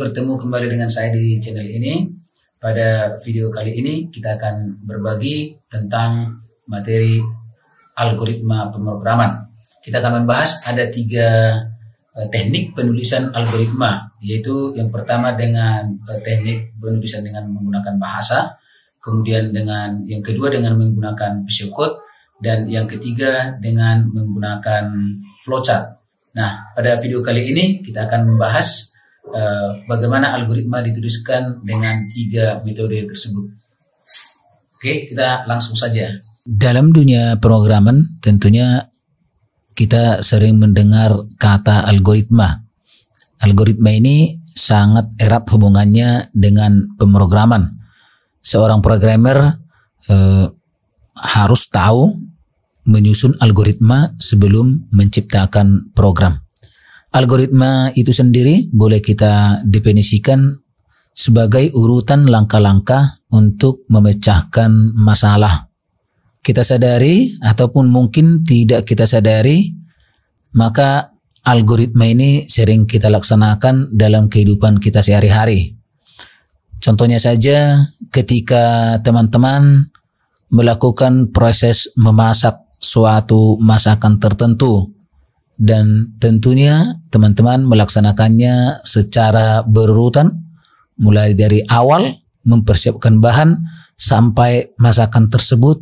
bertemu kembali dengan saya di channel ini. Pada video kali ini kita akan berbagi tentang materi algoritma pemrograman. Kita akan membahas ada 3 teknik penulisan algoritma, yaitu yang pertama dengan teknik penulisan dengan menggunakan bahasa, kemudian yang kedua dengan menggunakan pseudocode, dan yang ketiga dengan menggunakan flowchart. Nah, pada video kali ini kita akan membahas bagaimana algoritma dituliskan dengan 3 metode tersebut. Oke, kita langsung saja. Dalam dunia pemrograman tentunya kita sering mendengar kata algoritma. Algoritma ini sangat erat hubungannya dengan pemrograman. Seorang programmer harus tahu menyusun algoritma sebelum menciptakan program. Algoritma itu sendiri boleh kita definisikan sebagai urutan langkah-langkah untuk memecahkan masalah. Kita sadari ataupun mungkin tidak kita sadari, maka algoritma ini sering kita laksanakan dalam kehidupan kita sehari-hari. Contohnya saja ketika teman-teman melakukan proses memasak suatu masakan tertentu, dan tentunya teman-teman melaksanakannya secara berurutan mulai dari awal mempersiapkan bahan sampai masakan tersebut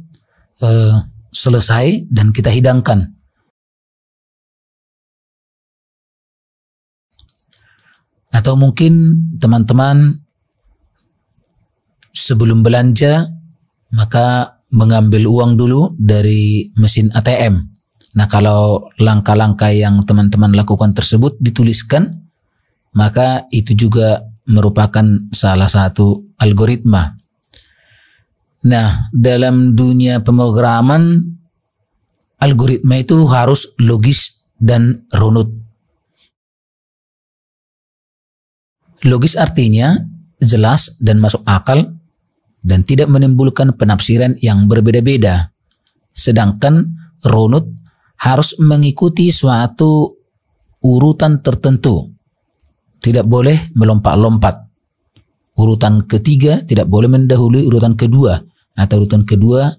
selesai dan kita hidangkan. Atau mungkin teman-teman sebelum belanja maka mengambil uang dulu dari mesin ATM. Nah, kalau langkah-langkah yang teman-teman lakukan tersebut dituliskan, maka itu juga merupakan salah satu algoritma. Nah, dalam dunia pemrograman, algoritma itu harus logis dan runut. Logis artinya jelas dan masuk akal, dan tidak menimbulkan penafsiran yang berbeda-beda. Sedangkan runut harus mengikuti suatu urutan tertentu. Tidak boleh melompat-lompat. Urutan ketiga tidak boleh mendahului urutan kedua, atau urutan kedua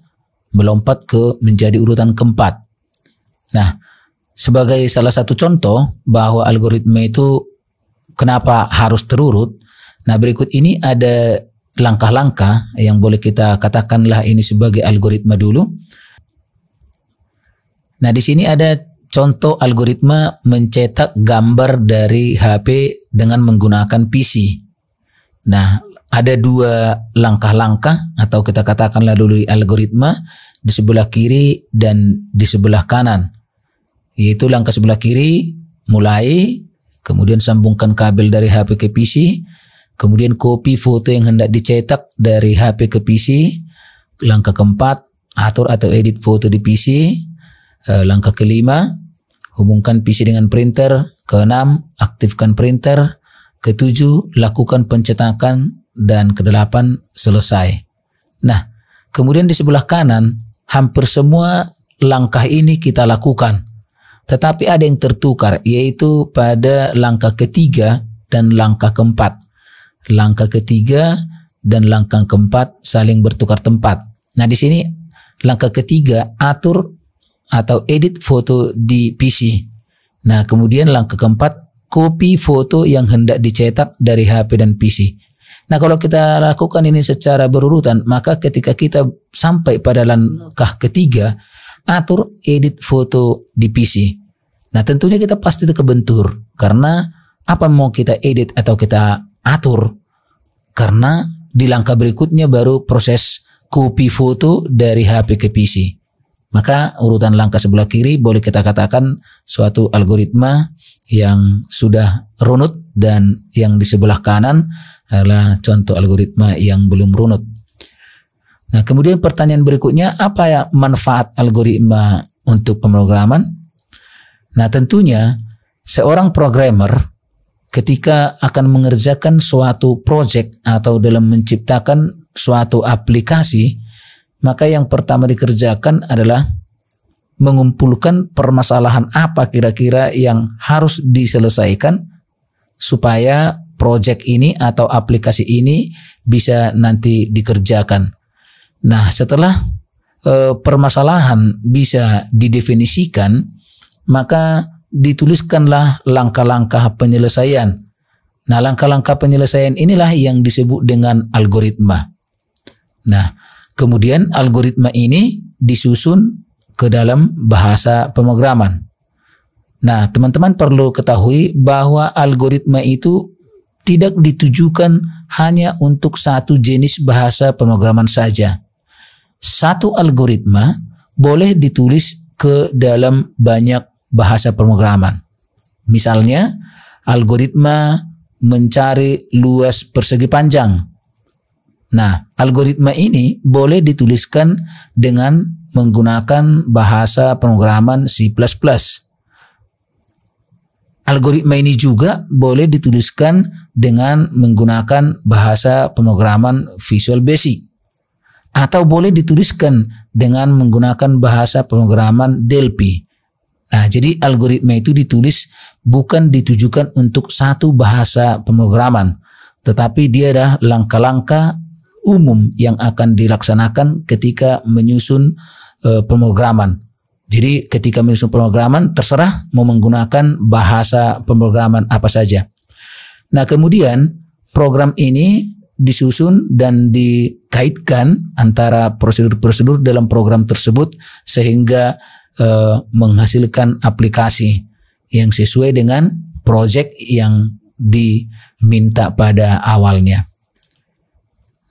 melompat menjadi urutan keempat. Nah, sebagai salah satu contoh bahwa algoritma itu kenapa harus terurut, nah berikut ini ada langkah-langkah yang boleh kita katakanlah ini sebagai algoritma dulu. Nah, di sini ada contoh algoritma mencetak gambar dari HP dengan menggunakan PC. Nah, ada 2 langkah-langkah atau kita katakanlah dulu algoritma di sebelah kiri dan di sebelah kanan. Yaitu langkah sebelah kiri, mulai, kemudian sambungkan kabel dari HP ke PC, kemudian copy foto yang hendak dicetak dari HP ke PC. Langkah keempat, atur atau edit foto di PC. Langkah kelima, hubungkan PC dengan printer. Keenam, aktifkan printer. Ketujuh, lakukan pencetakan. Dan kedelapan, selesai. Nah, kemudian di sebelah kanan, hampir semua langkah ini kita lakukan. Tetapi ada yang tertukar, yaitu pada langkah ketiga dan langkah keempat. Langkah ketiga dan langkah keempat saling bertukar tempat. Nah, di sini langkah ketiga atur atau edit foto di PC. Nah, kemudian langkah keempat copy foto yang hendak dicetak dari HP dan PC. Nah, kalau kita lakukan ini secara berurutan, maka ketika kita sampai pada langkah ketiga, atur edit foto di PC. Nah, tentunya kita pasti kebentur, karena apa mau kita edit atau kita atur, karena di langkah berikutnya baru proses copy foto dari HP ke PC. Maka urutan langkah sebelah kiri boleh kita katakan suatu algoritma yang sudah runut, dan yang di sebelah kanan adalah contoh algoritma yang belum runut. Nah, kemudian pertanyaan berikutnya, apa ya manfaat algoritma untuk pemrograman? Nah, tentunya seorang programmer ketika akan mengerjakan suatu project atau dalam menciptakan suatu aplikasi, maka yang pertama dikerjakan adalah mengumpulkan permasalahan apa kira-kira yang harus diselesaikan supaya project ini atau aplikasi ini bisa nanti dikerjakan. Nah, setelah permasalahan bisa didefinisikan, maka dituliskanlah langkah-langkah penyelesaian. Nah, langkah-langkah penyelesaian inilah yang disebut dengan algoritma. Nah, kemudian algoritma ini disusun ke dalam bahasa pemrograman. Nah, teman-teman perlu ketahui bahwa algoritma itu tidak ditujukan hanya untuk satu jenis bahasa pemrograman saja. Satu algoritma boleh ditulis ke dalam banyak bahasa pemrograman. Misalnya, algoritma mencari luas persegi panjang. Nah, algoritma ini boleh dituliskan dengan menggunakan bahasa pemrograman C++. Algoritma ini juga boleh dituliskan dengan menggunakan bahasa pemrograman Visual Basic, atau boleh dituliskan dengan menggunakan bahasa pemrograman Delphi. Nah, jadi algoritma itu ditulis bukan ditujukan untuk satu bahasa pemrograman, tetapi dia adalah langkah-langkah umum yang akan dilaksanakan ketika menyusun pemrograman. Jadi ketika menyusun pemrograman terserah mau menggunakan bahasa pemrograman apa saja. Nah, kemudian program ini disusun dan dikaitkan antara prosedur-prosedur dalam program tersebut sehingga menghasilkan aplikasi yang sesuai dengan project yang diminta pada awalnya.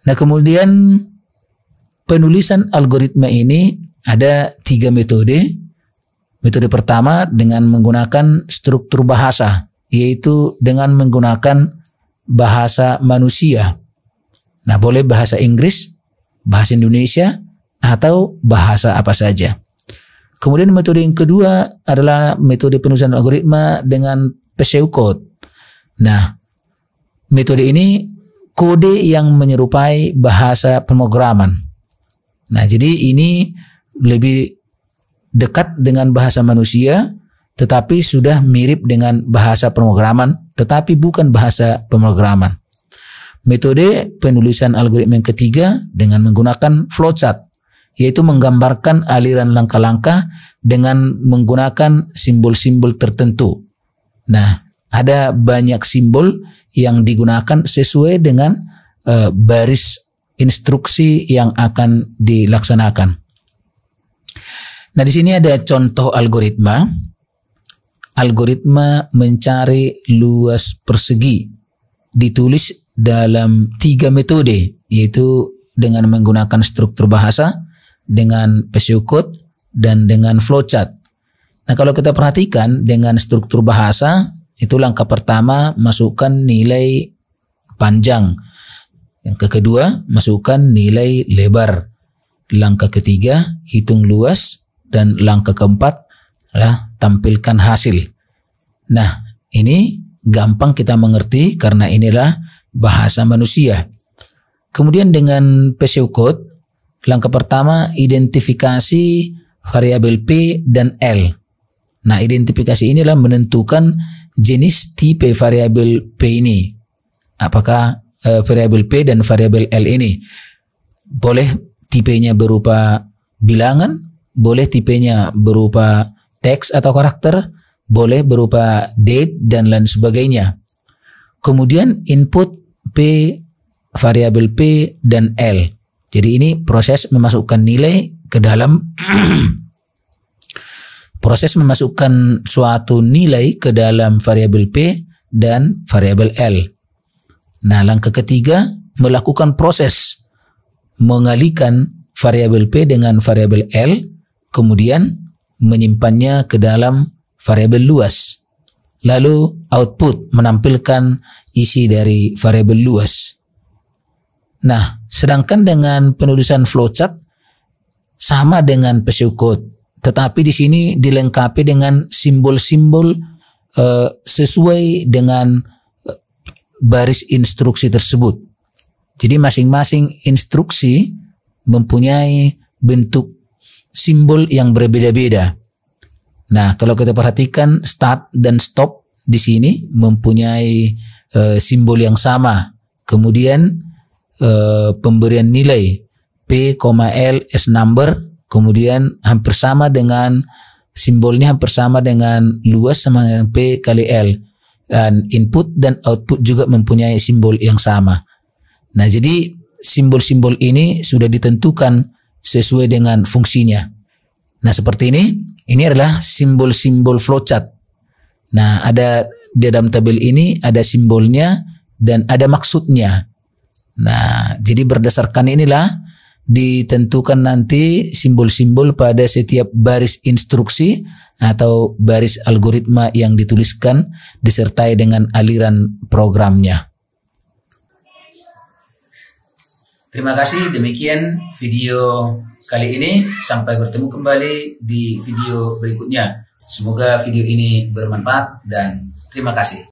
Nah, kemudian penulisan algoritma ini ada 3 metode. Metode pertama dengan menggunakan struktur bahasa, yaitu dengan menggunakan bahasa manusia. Nah, boleh bahasa Inggris, bahasa Indonesia, atau bahasa apa saja. Kemudian metode yang kedua adalah metode penulisan algoritma dengan pseudocode. Nah, metode ini kode yang menyerupai bahasa pemrograman. Nah, jadi ini lebih dekat dengan bahasa manusia, tetapi sudah mirip dengan bahasa pemrograman, tetapi bukan bahasa pemrograman. Metode penulisan algoritma yang ketiga dengan menggunakan flowchart, yaitu menggambarkan aliran langkah-langkah dengan menggunakan simbol-simbol tertentu. Nah, ada banyak simbol yang digunakan sesuai dengan baris instruksi yang akan dilaksanakan. Nah, di sini ada contoh algoritma. Algoritma mencari luas persegi ditulis dalam 3 metode, yaitu dengan menggunakan struktur bahasa, dengan pseudocode, dan dengan flowchart. Nah, kalau kita perhatikan dengan struktur bahasa, itu langkah pertama masukkan nilai panjang. Yang kedua, masukkan nilai lebar. Langkah ketiga, hitung luas. Dan langkah keempat adalah tampilkan hasil. Nah, ini gampang kita mengerti karena inilah bahasa manusia. Kemudian dengan pseudocode, langkah pertama identifikasi variabel P dan L. Nah, identifikasi inilah menentukan jenis tipe variabel P ini. Apakah variabel P dan variabel L ini boleh tipenya berupa bilangan, boleh tipenya berupa teks atau karakter, boleh berupa date dan lain sebagainya. Kemudian input P, variabel P dan L. Jadi ini proses memasukkan nilai ke dalam proses memasukkan suatu nilai ke dalam variabel P dan variabel L. Nah, langkah ketiga melakukan proses mengalihkan variabel P dengan variabel L, kemudian menyimpannya ke dalam variabel luas. Lalu output menampilkan isi dari variabel luas. Nah, sedangkan dengan penulisan flowchart sama dengan pseudocode, tetapi di sini dilengkapi dengan simbol-simbol sesuai dengan baris instruksi tersebut. Jadi masing-masing instruksi mempunyai bentuk simbol yang berbeda-beda. Nah, kalau kita perhatikan start dan stop di sini mempunyai simbol yang sama. Kemudian pemberian nilai P, L, S number, kemudian hampir sama dengan simbolnya hampir sama dengan luas sama dengan P kali L. Dan input dan output juga mempunyai simbol yang sama. Nah, jadi simbol-simbol ini sudah ditentukan sesuai dengan fungsinya. Nah, seperti ini adalah simbol-simbol flowchart. Nah, ada di dalam tabel ini ada simbolnya dan ada maksudnya. Nah, jadi berdasarkan inilah ditentukan nanti simbol-simbol pada setiap baris instruksi atau baris algoritma yang dituliskan disertai dengan aliran programnya. Terima kasih, demikian video kali ini. Sampai bertemu kembali di video berikutnya. Semoga video ini bermanfaat dan terima kasih.